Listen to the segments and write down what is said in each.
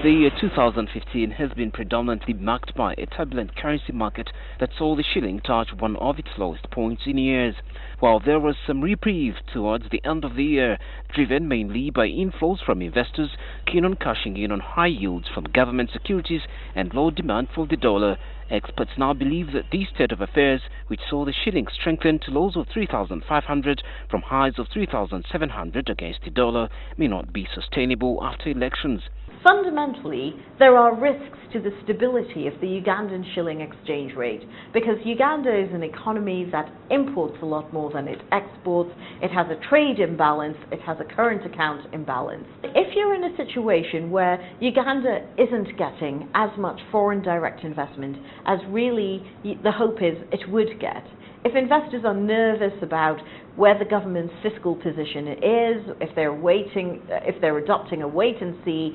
The year 2015 has been predominantly marked by a turbulent currency market that saw the shilling touch one of its lowest points in years. While there was some reprieve towards the end of the year, driven mainly by inflows from investors keen on cashing in on high yields from government securities and low demand for the dollar, experts now believe that this state of affairs, which saw the shilling strengthen to lows of 3,500 from highs of 3,700 against the dollar, may not be sustainable after elections. Fundamentally, there are risks to the stability of the Ugandan shilling exchange rate because Uganda is an economy that imports a lot more than it exports, it has a trade imbalance, it has a current account imbalance. If you're in a situation where Uganda isn't getting as much foreign direct investment as really the hope is it would get, if investors are nervous about where the government's fiscal position is, if they're adopting a wait-and-see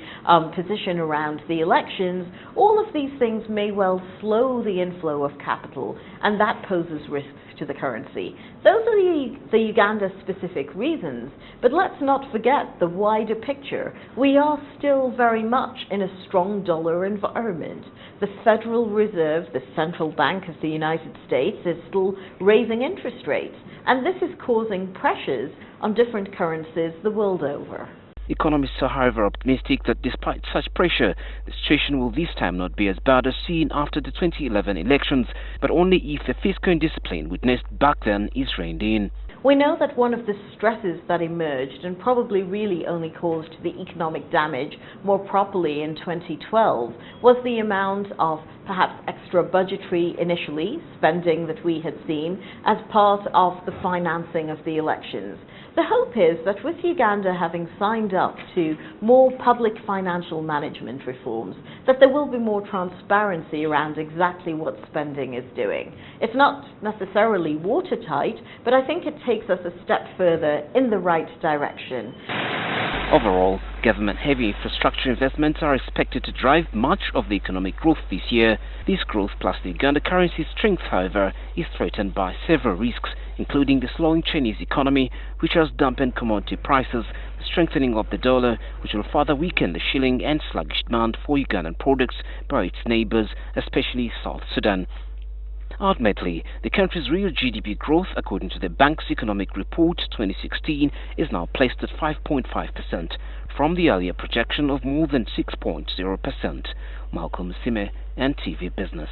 position around the elections, all of these things may well slow the inflow of capital, and that poses risks to the currency. Those are the Uganda-specific reasons, but let's not forget the wider picture. We are still very much in a strong dollar environment. The Federal Reserve, the central bank of the United States, is still raising interest rates, and this is causing pressures on different currencies the world over. Economists are, however, optimistic that despite such pressure, the situation will this time not be as bad as seen after the 2011 elections, but only if the fiscal indiscipline witnessed back then is reined in. We know that one of the stresses that emerged and probably really only caused the economic damage more properly in 2012 was the amount of perhaps extra budgetary initially spending that we had seen as part of the financing of the elections. The hope is that with Uganda having signed up to more public financial management reforms, that there will be more transparency around exactly what spending is doing. It's not necessarily watertight, but I think it takes us a step further in the right direction. Overall, government-heavy infrastructure investments are expected to drive much of the economic growth this year. This growth plus the Uganda currency's strength, however, is threatened by several risks, including the slowing Chinese economy, which has dampened commodity prices, the strengthening of the dollar, which will further weaken the shilling, and sluggish demand for Ugandan products by its neighbors, especially South Sudan. Ultimately, the country's real GDP growth, according to the bank's economic report 2016, is now placed at 5.5%, from the earlier projection of more than 6.0%. Malcolm Sime, NTV Business.